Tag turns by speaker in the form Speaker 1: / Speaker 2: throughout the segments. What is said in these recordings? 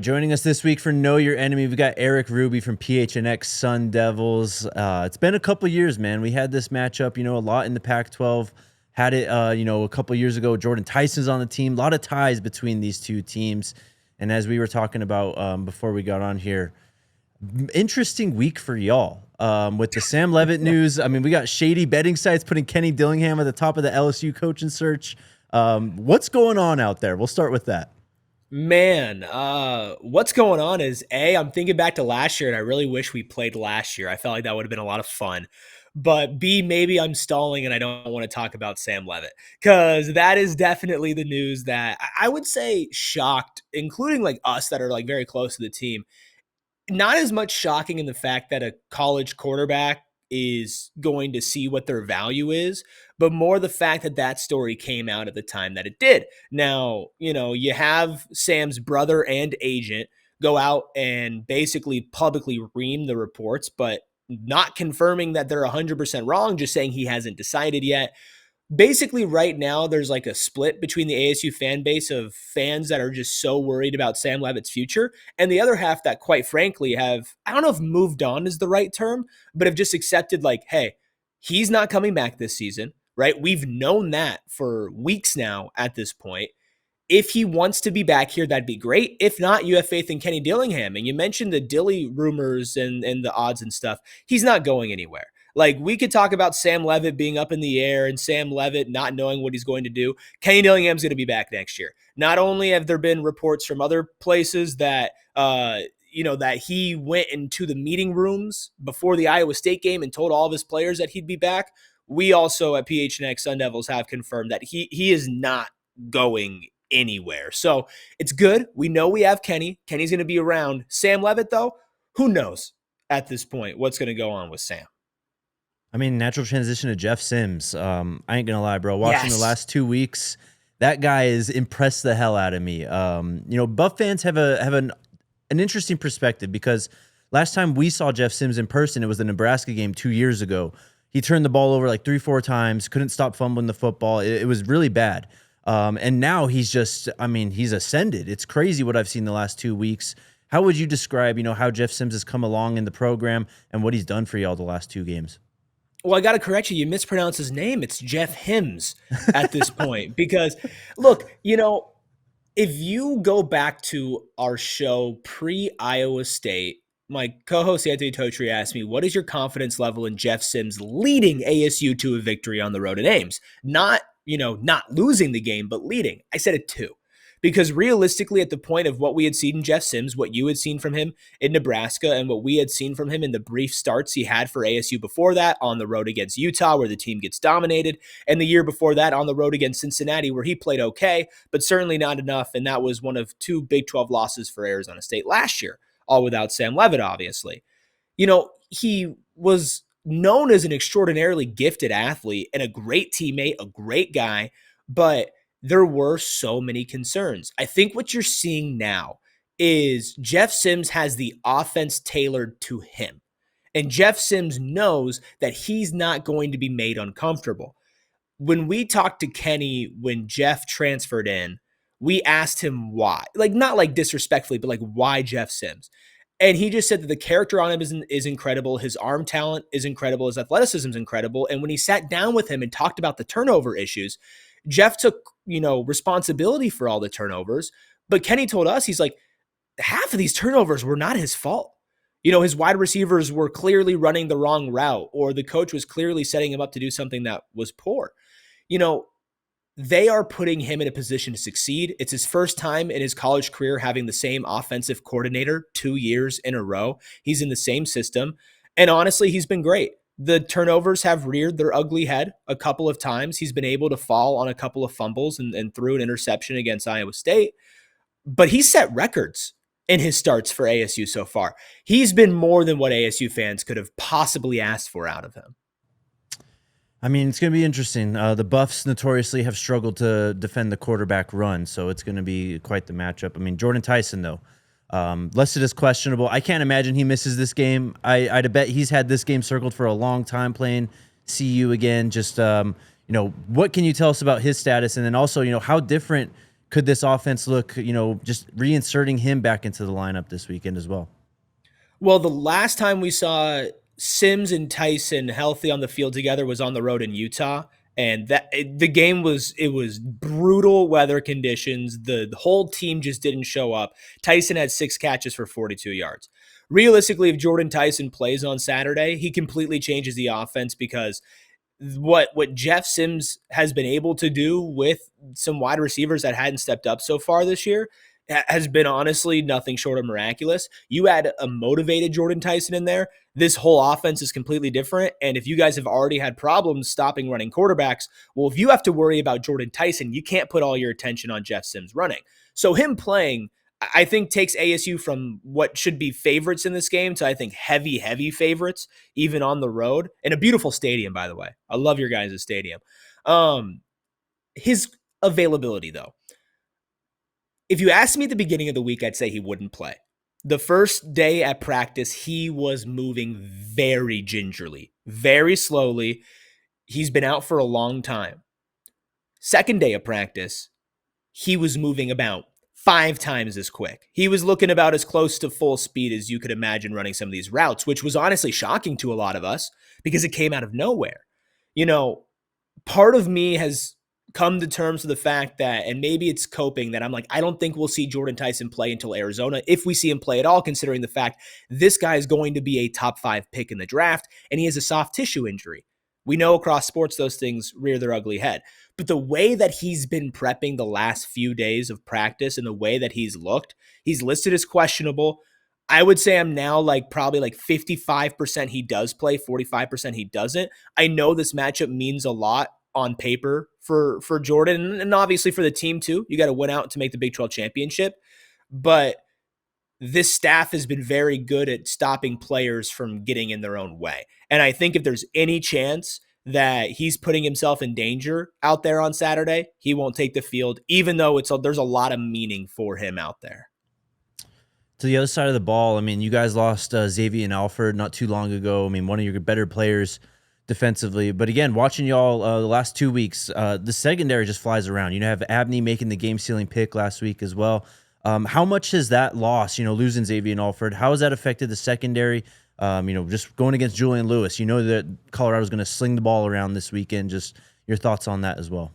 Speaker 1: Joining us this week for Know Your Enemy, we've got Eric Ruby from PHNX Sun Devils. It's been a couple years, man. We had this matchup, a lot in the Pac-12. Had it, a couple years ago. Jordyn Tyson's on the team. A lot of ties between these two teams. And as we were talking about before we got on here, interesting week for y'all with the Sam Leavitt news. I mean, we got shady betting sites putting Kenny Dillingham at the top of the LSU coaching search. What's going on out there? We'll start with that.
Speaker 2: Man, what's going on is I'm thinking back to last year and I really wish we played last year. I felt like that would have been a lot of fun. But B, maybe I'm stalling and I don't want to talk about Sam Leavitt because that is definitely the news that I would say shocked, including like us that are like very close to the team. Not as much shocking in the fact that a college quarterback is going to see what their value is, but more the fact that that story came out at the time that it did. Now, you have Sam's brother and agent go out and basically publicly ream the reports, but not confirming that they're 100% wrong, just saying he hasn't decided yet. Basically, right now, there's like a split between the ASU fan base of fans that are just so worried about Sam Leavitt's future, and the other half that, quite frankly, have, I don't know if moved on is the right term, but have just accepted, like, hey, he's not coming back this season, right? We've known that for weeks now at this point. If he wants to be back here, that'd be great. If not, you have faith in Kenny Dillingham. And you mentioned the Dilly rumors and the odds and stuff. He's not going anywhere. Like, we could talk about Sam Leavitt being up in the air and Sam Leavitt not knowing what he's going to do. Kenny Dillingham's going to be back next year. Not only have there been reports from other places that, that he went into the meeting rooms before the Iowa State game and told all of his players that he'd be back, we also at PHNX Sun Devils have confirmed that he is not going anywhere. So it's good. We know we have Kenny. Kenny's going to be around. Sam Leavitt, though, who knows at this point what's going to go on with Sam?
Speaker 1: I mean, natural transition to Jeff Sims. I ain't gonna lie, bro. Watching the last 2 weeks, that guy has impressed the hell out of me. Buff fans have an interesting perspective because last time we saw Jeff Sims in person, it was the Nebraska game 2 years ago. He turned the ball over like 3-4 times, couldn't stop fumbling the football. It was really bad. And now he's just, he's ascended. It's crazy what I've seen the last 2 weeks. How would you describe, how Jeff Sims has come along in the program and what he's done for y'all the last 2 games?
Speaker 2: Well, I got to correct you. You mispronounced his name. It's Jeff Hims at this point. Because, look, if you go back to our show pre-Iowa State, my co-host Anthony Totri asked me, what is your confidence level in Jeff Sims leading ASU to a victory on the road at Ames? Not losing the game, but leading. I said a 2. Because realistically, at the point of what we had seen in Jeff Sims, what you had seen from him in Nebraska, and what we had seen from him in the brief starts he had for ASU before that on the road against Utah, where the team gets dominated, and the year before that on the road against Cincinnati, where he played okay, but certainly not enough, and that was one of 2 Big 12 losses for Arizona State last year, all without Sam Leavitt, obviously. He was known as an extraordinarily gifted athlete and a great teammate, a great guy, but there were so many concerns. I think what you're seeing now is Jeff Sims has the offense tailored to him. And Jeff Sims knows that he's not going to be made uncomfortable. When we talked to Kenny when Jeff transferred in, we asked him why. Like, not like disrespectfully, but like, why Jeff Sims? And he just said that the character on him is incredible. His arm talent is incredible. His athleticism is incredible. And when he sat down with him and talked about the turnover issues, Jeff took, responsibility for all the turnovers. But Kenny told us, he's like, half of these turnovers were not his fault. His wide receivers were clearly running the wrong route, or the coach was clearly setting him up to do something that was poor. They are putting him in a position to succeed. It's his first time in his college career having the same offensive coordinator 2 years in a row. He's in the same system. And honestly, he's been great. The turnovers have reared their ugly head a couple of times. He's been able to fall on a couple of fumbles and threw an interception against Iowa State. But he's set records in his starts for ASU so far. He's been more than what ASU fans could have possibly asked for out of him.
Speaker 1: It's going to be interesting. The Buffs notoriously have struggled to defend the quarterback run, so it's going to be quite the matchup. Jordyn Tyson, though, listed as questionable. I can't imagine he misses this game. I'd bet he's had this game circled for a long time playing CU again. Just, what can you tell us about his status? And then also, how different could this offense look, just reinserting him back into the lineup this weekend as well?
Speaker 2: Well, the last time we saw Sims and Tyson healthy on the field together was on the road in Utah. And the game was brutal weather conditions. The whole team just didn't show up. Tyson had 6 catches for 42 yards. Realistically, if Jordyn Tyson plays on Saturday, he completely changes the offense because what Jeff Sims has been able to do with some wide receivers that hadn't stepped up so far this year has been honestly nothing short of miraculous. You add a motivated Jordyn Tyson in there, this whole offense is completely different. And if you guys have already had problems stopping running quarterbacks, well, if you have to worry about Jordyn Tyson, you can't put all your attention on Jeff Sims running. So him playing, I think, takes ASU from what should be favorites in this game to, I think, heavy favorites, even on the road. In a beautiful stadium, by the way. I love your guys' stadium. His availability, though. If you asked me at the beginning of the week, I'd say he wouldn't play. The first day at practice, he was moving very gingerly, very slowly. He's been out for a long time. Second day of practice, he was moving about 5 times as quick. He was looking about as close to full speed as you could imagine running some of these routes, which was honestly shocking to a lot of us because it came out of nowhere. Part of me has come to terms with the fact that, and maybe it's coping, that I'm like, I don't think we'll see Jordyn Tyson play until Arizona, if we see him play at all, considering the fact this guy is going to be a top 5 pick in the draft, and he has a soft tissue injury. We know across sports those things rear their ugly head. But the way that he's been prepping the last few days of practice and the way that he's looked, he's listed as questionable. I would say I'm now probably 55% he does play, 45% he doesn't. I know this matchup means a lot on paper for Jordyn and obviously for the team too. You got to win out to make the Big 12 championship. But this staff has been very good at stopping players from getting in their own way. And I think if there's any chance that he's putting himself in danger out there on Saturday, he won't take the field, even though there's a lot of meaning for him out there.
Speaker 1: To the other side of the ball, I mean, you guys lost Xavier and Alford not too long ago. I mean, one of your better players defensively. But again, watching y'all the last 2 weeks, the secondary just flies around. You have Abney making the game-sealing pick last week as well. How much has that loss, losing Xavier and Alford, how has that affected the secondary? Just going against Julian Lewis, that Colorado's going to sling the ball around this weekend. Just your thoughts on that as well.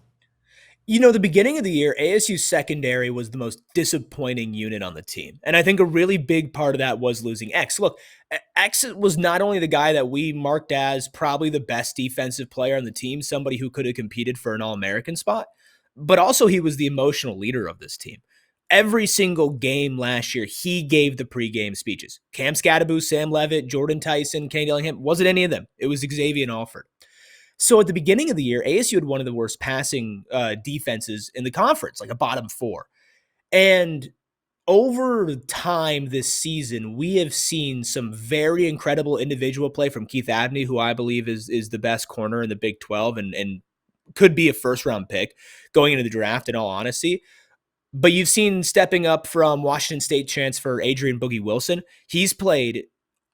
Speaker 2: The beginning of the year, ASU's secondary was the most disappointing unit on the team. And I think a really big part of that was losing X. Look, X was not only the guy that we marked as probably the best defensive player on the team, somebody who could have competed for an All-American spot, but also he was the emotional leader of this team. Every single game last year, he gave the pregame speeches. Cam Scattaboo, Sam Leavitt, Jordyn Tyson, Kenny Dillingham, wasn't any of them. It was Xavier and Alford. So at the beginning of the year, ASU had one of the worst passing defenses in the conference, like a bottom 4. And over time this season, we have seen some very incredible individual play from Keith Abney, who I believe is the best corner in the Big 12 and could be a first-round pick going into the draft, in all honesty. But you've seen stepping up from Washington State transfer Adrian Boogie Wilson. He's played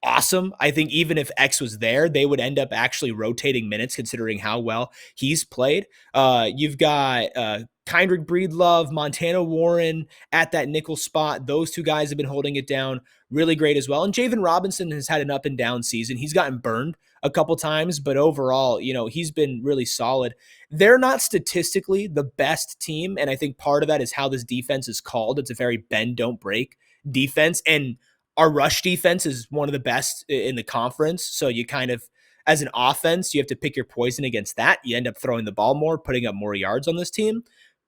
Speaker 2: awesome. I think even if X was there, they would end up actually rotating minutes considering how well he's played. You've got Kindred Breedlove, Montana Warren at that nickel spot. Those two guys have been holding it down really great as well. And Javen Robinson has had an up and down season. He's gotten burned a couple times, but overall, he's been really solid. They're not statistically the best team, and I think part of that is how this defense is called. It's a very bend, don't break defense, and our rush defense is one of the best in the conference. So you kind of, as an offense, you have to pick your poison against that. You end up throwing the ball more, putting up more yards on this team.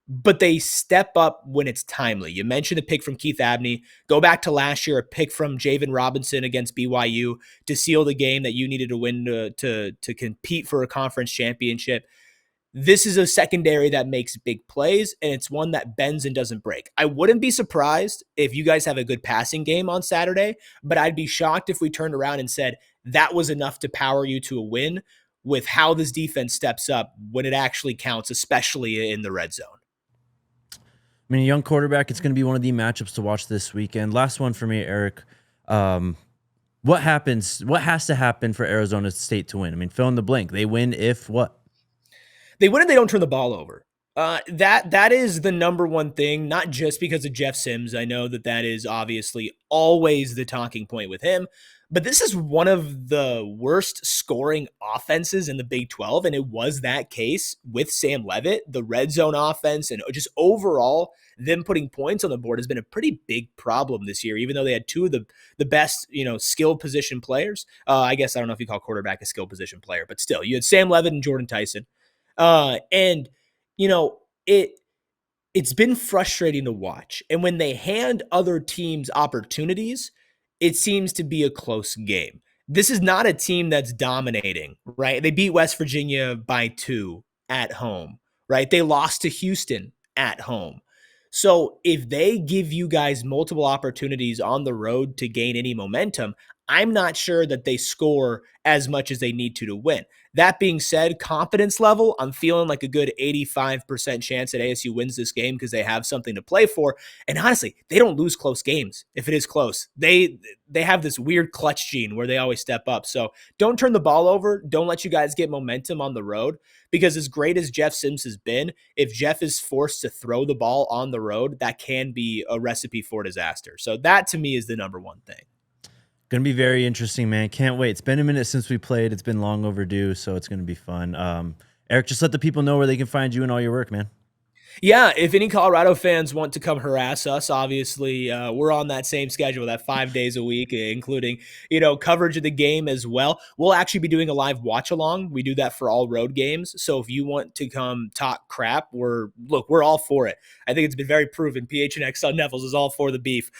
Speaker 2: But they step up when it's timely. You mentioned a pick from Keith Abney. Go back to last year, a pick from Javen Robinson against BYU to seal the game that you needed to win to compete for a conference championship. This is a secondary that makes big plays, and it's one that bends and doesn't break. I wouldn't be surprised if you guys have a good passing game on Saturday, but I'd be shocked if we turned around and said that was enough to power you to a win with how this defense steps up when it actually counts, especially in the red zone.
Speaker 1: I mean, a young quarterback, it's going to be one of the matchups to watch this weekend. Last one for me, Eric. What happens? What has to happen for Arizona State to win? I mean, fill in the blank. They win if what?
Speaker 2: They win and they don't turn the ball over. That is the number one thing, not just because of Jeff Sims. I know that is obviously always the talking point with him, but this is one of the worst scoring offenses in the Big 12, and it was that case with Sam Leavitt. The red zone offense and just overall them putting points on the board has been a pretty big problem this year, even though they had two of the best, skill position players. I guess I don't know if you call quarterback a skill position player, but still, you had Sam Leavitt and Jordyn Tyson. And you know, it's been frustrating to watch. And when they hand other teams opportunities, it seems to be a close game. This is not a team that's dominating, right? They beat West Virginia by 2 at home, right? They lost to Houston at home. So if they give you guys multiple opportunities on the road to gain any momentum, I'm not sure that they score as much as they need to win. That being said, confidence level, I'm feeling like a good 85% chance that ASU wins this game because they have something to play for. And honestly, they don't lose close games if it is close. They have this weird clutch gene where they always step up. So don't turn the ball over. Don't let you guys get momentum on the road, because as great as Jeff Sims has been, if Jeff is forced to throw the ball on the road, that can be a recipe for disaster. So that to me is the number one thing.
Speaker 1: Going to be very interesting, man. Can't wait. It's been a minute since we played. It's been long overdue, so it's going to be fun. Eric, just let the people know where they can find you and all your work, man.
Speaker 2: Yeah, if any Colorado fans want to come harass us, obviously we're on that same schedule, that 5 days a week, including coverage of the game as well. We'll actually be doing a live watch along. We do that for all road games. So if you want to come talk crap, we're all for it. I think it's been very proven. PHNX Sun Devils is all for the beef.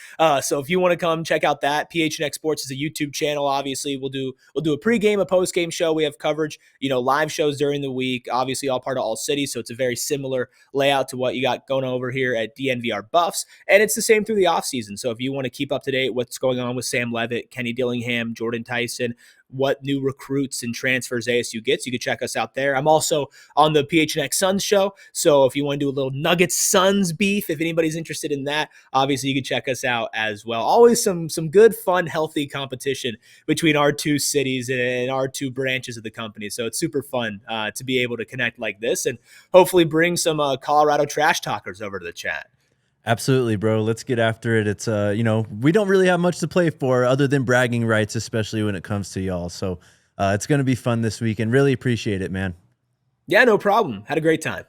Speaker 2: So if you want to come check out that, PHNX Sports is a YouTube channel. Obviously, we'll do a pregame, a postgame show. We have coverage, live shows during the week. Obviously, all part of All City, so it's a very similar layout to what you got going over here at DNVR Buffs. And it's the same through the offseason. So if you want to keep up to date what's going on with Sam Leavitt, Kenny Dillingham, Jordyn Tyson, what new recruits and transfers ASU gets, you can check us out there. I'm also on the PHNX Suns show. So if you want to do a little Nuggets Suns beef, if anybody's interested in that, obviously you can check us out as well. Always some good, fun, healthy competition between our two cities and our two branches of the company. So it's super fun to be able to connect like this and hopefully bring some Colorado trash talkers over to the chat.
Speaker 1: Absolutely, bro. Let's get after it. It's we don't really have much to play for other than bragging rights, especially when it comes to y'all. So it's going to be fun this week and really appreciate it, man.
Speaker 2: Yeah, no problem. Had a great time.